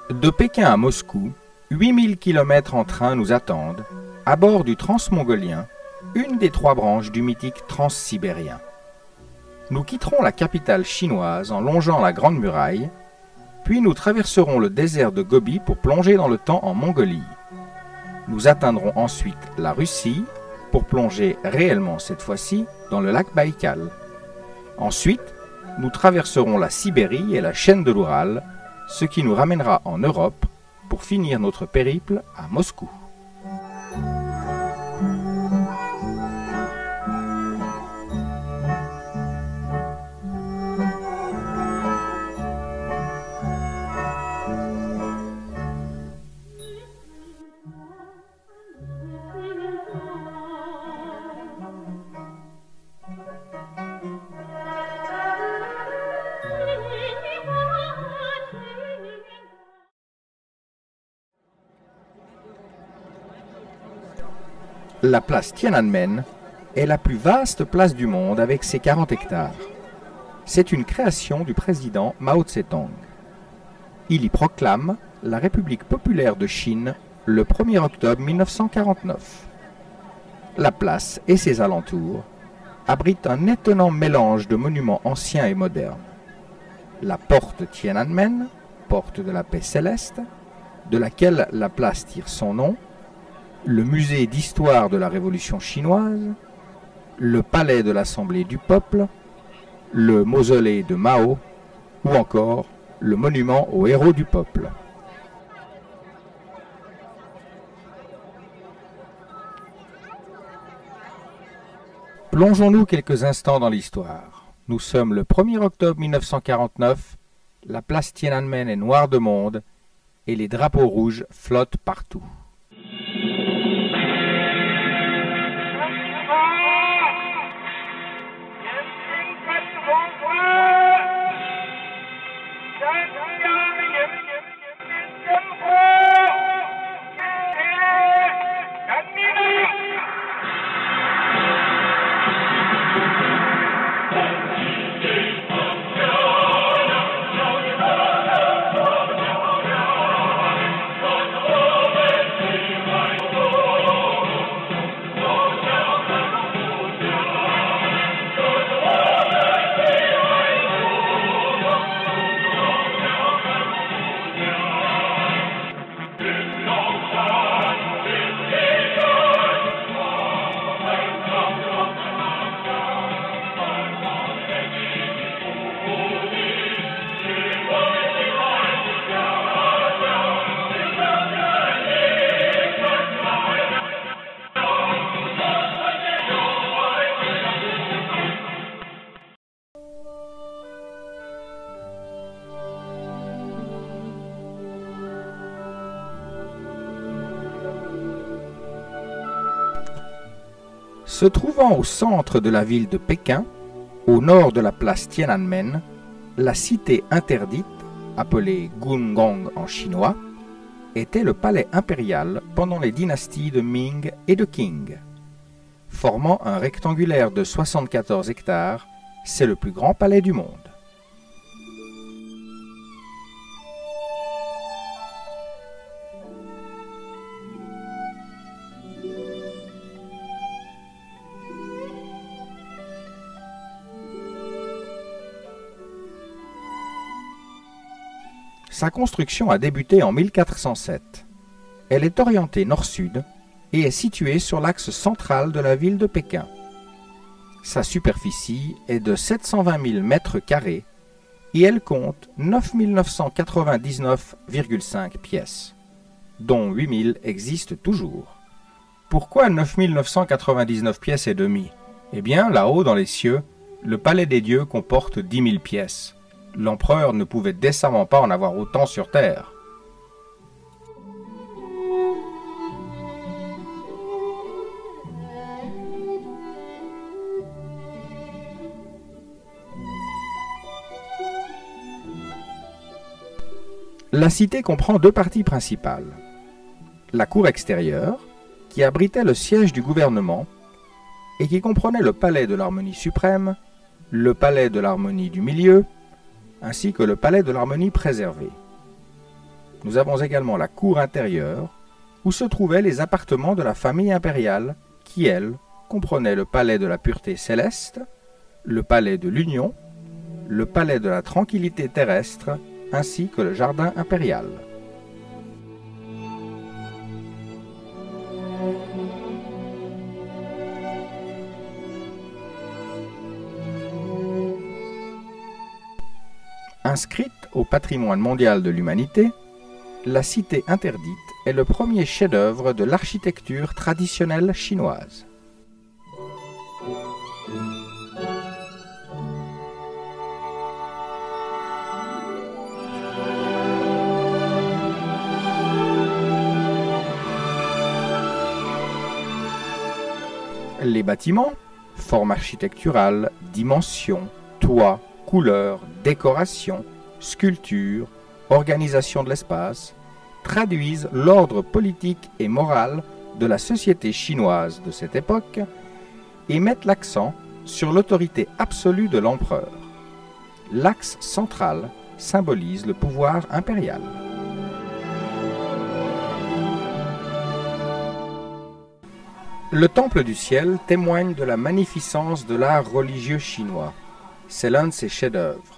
De Pékin à Moscou, 8000 km en train nous attendent, à bord du Transmongolien, une des 3 branches du mythique Transsibérien. Nous quitterons la capitale chinoise en longeant la Grande Muraille, puis nous traverserons le désert de Gobi pour plonger dans le temps en Mongolie. Nous atteindrons ensuite la Russie, pour plonger réellement cette fois-ci dans le lac Baïkal. Ensuite, nous traverserons la Sibérie et la chaîne de l'Oural, ce qui nous ramènera en Europe pour finir notre périple à Moscou. La place Tiananmen est la plus vaste place du monde avec ses 40 hectares. C'est une création du président Mao Tse-tung. Il y proclame la République populaire de Chine le 1er octobre 1949. La place et ses alentours abritent un étonnant mélange de monuments anciens et modernes. La porte Tiananmen, porte de la paix céleste, de laquelle la place tire son nom, le musée d'histoire de la Révolution chinoise, le palais de l'Assemblée du peuple, le mausolée de Mao ou encore le monument aux héros du peuple. Plongeons-nous quelques instants dans l'histoire. Nous sommes le 1er octobre 1949, la place Tiananmen est noire de monde et les drapeaux rouges flottent partout. Se trouvant au centre de la ville de Pékin, au nord de la place Tiananmen, la cité interdite, appelée Gungong en chinois, était le palais impérial pendant les dynasties de Ming et de Qing. Formant un rectangulaire de 74 hectares, c'est le plus grand palais du monde. Sa construction a débuté en 1407. Elle est orientée nord-sud et est située sur l'axe central de la ville de Pékin. Sa superficie est de 720 000 mètres carrés et elle compte 9 999,5 pièces, dont 8 000 existent toujours. Pourquoi 9 999 pièces et demie? Eh bien, là-haut dans les cieux, le palais des dieux comporte 10 000 pièces. L'empereur ne pouvait décemment pas en avoir autant sur terre. La cité comprend 2 parties principales. La cour extérieure, qui abritait le siège du gouvernement, et qui comprenait le palais de l'harmonie suprême, le palais de l'harmonie du milieu, ainsi que le palais de l'harmonie préservée. Nous avons également la cour intérieure, où se trouvaient les appartements de la famille impériale, qui, elle, comprenait le palais de la pureté céleste, le palais de l'Union, le palais de la tranquillité terrestre, ainsi que le jardin impérial. Inscrite au patrimoine mondial de l'humanité, la Cité interdite est le premier chef-d'œuvre de l'architecture traditionnelle chinoise. Les bâtiments, forme architecturale, dimensions, toits, couleurs, décoration, sculpture, organisation de l'espace, traduisent l'ordre politique et moral de la société chinoise de cette époque et mettent l'accent sur l'autorité absolue de l'empereur. L'axe central symbolise le pouvoir impérial. Le Temple du Ciel témoigne de la magnificence de l'art religieux chinois. C'est l'un de ses chefs-d'œuvre.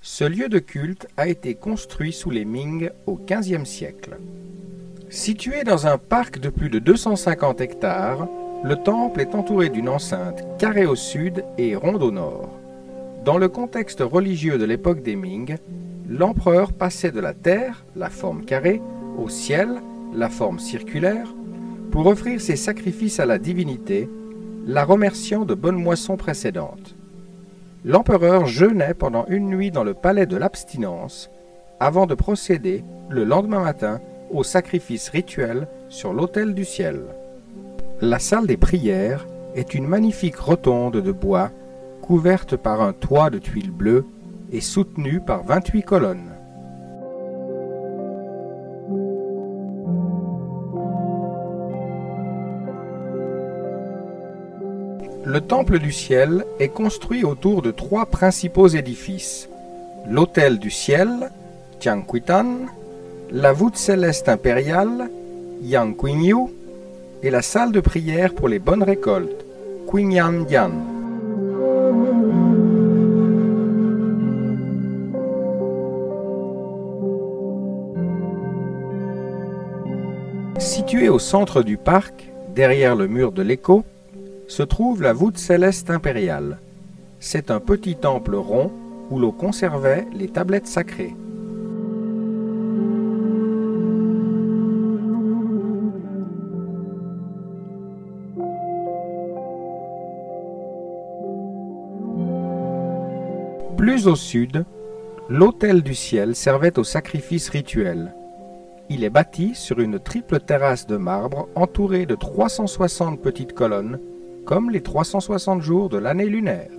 Ce lieu de culte a été construit sous les Ming au XVe siècle. Situé dans un parc de plus de 250 hectares, le temple est entouré d'une enceinte carrée au sud et ronde au nord. Dans le contexte religieux de l'époque des Ming, l'empereur passait de la terre, la forme carrée, au ciel, la forme circulaire, pour offrir ses sacrifices à la divinité, la remerciant de bonnes moissons précédentes. L'empereur jeûnait pendant une nuit dans le palais de l'abstinence, avant de procéder, le lendemain matin, au sacrifice rituel sur l'autel du ciel. La salle des prières est une magnifique rotonde de bois, couverte par un toit de tuiles bleues et soutenue par 28 colonnes. Le Temple du Ciel est construit autour de 3 principaux édifices. L'Autel du Ciel, Tianquitan, la voûte céleste impériale, Yangqingyu, et la salle de prière pour les bonnes récoltes, Qingyandian. Située au centre du parc, derrière le mur de l'écho, se trouve la voûte céleste impériale. C'est un petit temple rond où l'on conservait les tablettes sacrées. Plus au sud, l'autel du ciel servait au sacrifice rituel. Il est bâti sur une triple terrasse de marbre entourée de 360 petites colonnes, comme les 360 jours de l'année lunaire.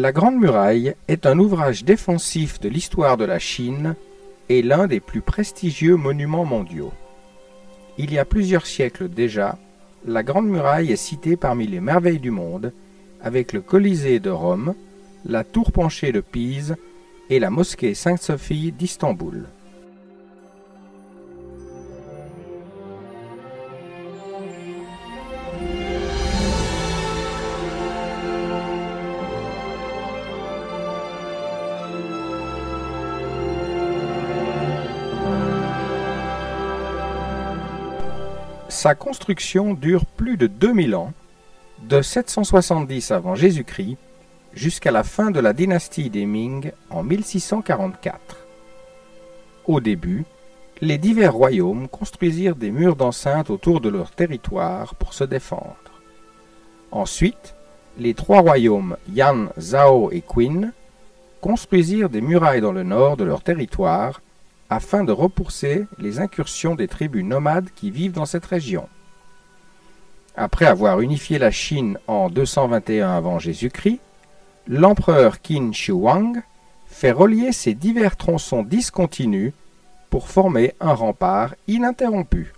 La Grande Muraille est un ouvrage défensif de l'histoire de la Chine et l'un des plus prestigieux monuments mondiaux. Il y a plusieurs siècles déjà, la Grande Muraille est citée parmi les merveilles du monde, avec le Colisée de Rome, la Tour penchée de Pise et la mosquée Sainte-Sophie d'Istanbul. Sa construction dure plus de 2000 ans, de 770 avant Jésus-Christ jusqu'à la fin de la dynastie des Ming en 1644. Au début, les divers royaumes construisirent des murs d'enceinte autour de leur territoire pour se défendre. Ensuite, les trois royaumes Yan, Zhao et Qin construisirent des murailles dans le nord de leur territoire afin de repousser les incursions des tribus nomades qui vivent dans cette région. Après avoir unifié la Chine en 221 avant Jésus-Christ, l'empereur Qin Shi Huang fait relier ces divers tronçons discontinus pour former un rempart ininterrompu.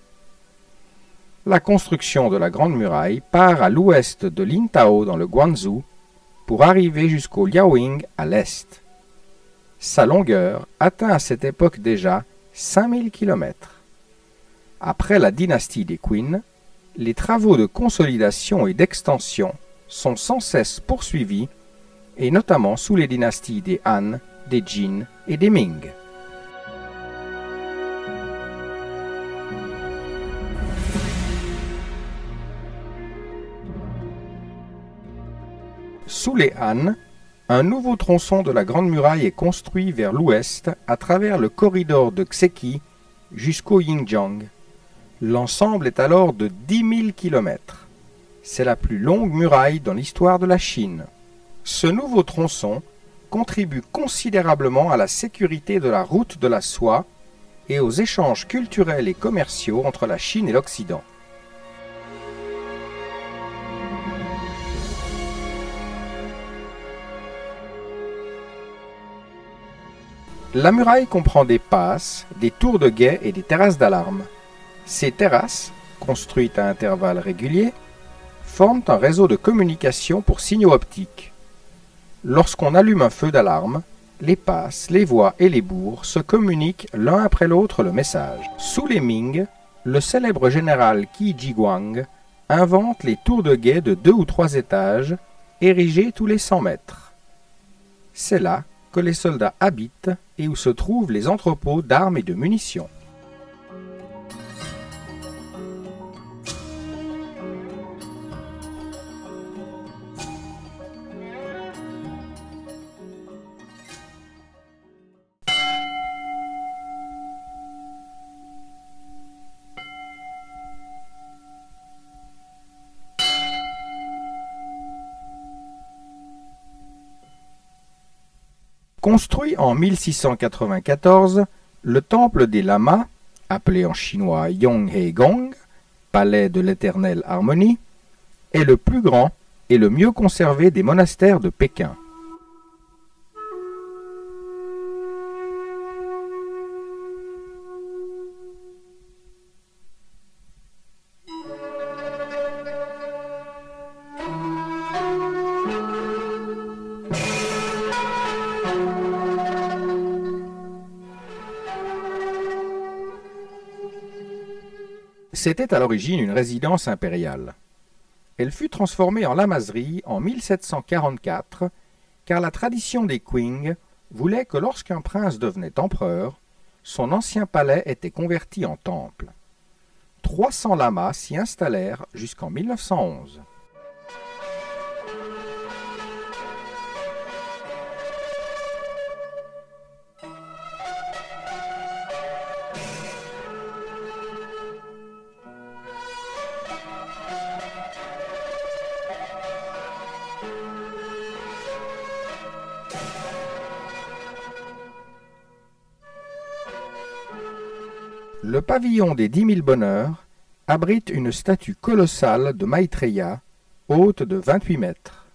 La construction de la Grande Muraille part à l'ouest de Lintao dans le Guangzhou pour arriver jusqu'au Liaoning à l'est. Sa longueur atteint à cette époque déjà 5000 km. Après la dynastie des Qin, les travaux de consolidation et d'extension sont sans cesse poursuivis, et notamment sous les dynasties des Han, des Jin et des Ming. Sous les Han, un nouveau tronçon de la Grande Muraille est construit vers l'ouest à travers le corridor de Xeki jusqu'au Yingjiang. L'ensemble est alors de 10 000 km. C'est la plus longue muraille dans l'histoire de la Chine. Ce nouveau tronçon contribue considérablement à la sécurité de la route de la soie et aux échanges culturels et commerciaux entre la Chine et l'Occident. La muraille comprend des passes, des tours de guet et des terrasses d'alarme. Ces terrasses, construites à intervalles réguliers, forment un réseau de communication pour signaux optiques. Lorsqu'on allume un feu d'alarme, les passes, les voies et les bourgs se communiquent l'un après l'autre le message. Sous les Ming, le célèbre général Qi Jiguang invente les tours de guet de 2 ou 3 étages, érigés tous les 100 mètres. C'est là que les soldats habitent et où se trouvent les entrepôts d'armes et de munitions. Construit en 1694, le temple des lamas, appelé en chinois Yonghe-gong, palais de l'éternelle harmonie, est le plus grand et le mieux conservé des monastères de Pékin. C'était à l'origine une résidence impériale. Elle fut transformée en lamaserie en 1744, car la tradition des Qing voulait que lorsqu'un prince devenait empereur, son ancien palais était converti en temple. 300 lamas s'y installèrent jusqu'en 1911. Le pavillon des 10 000 bonheurs abrite une statue colossale de Maitreya, haute de 28 mètres.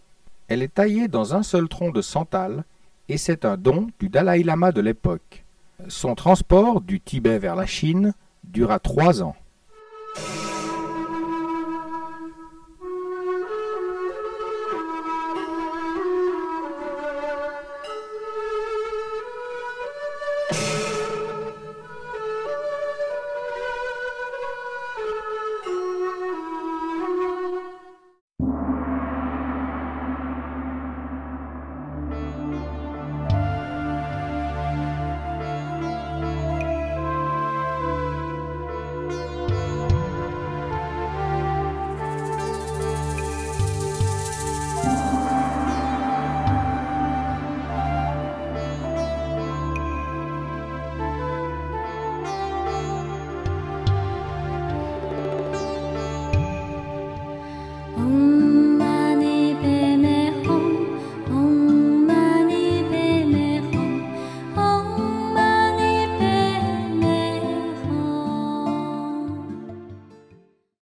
Elle est taillée dans un seul tronc de santal et c'est un don du Dalaï Lama de l'époque. Son transport du Tibet vers la Chine dura 3 ans.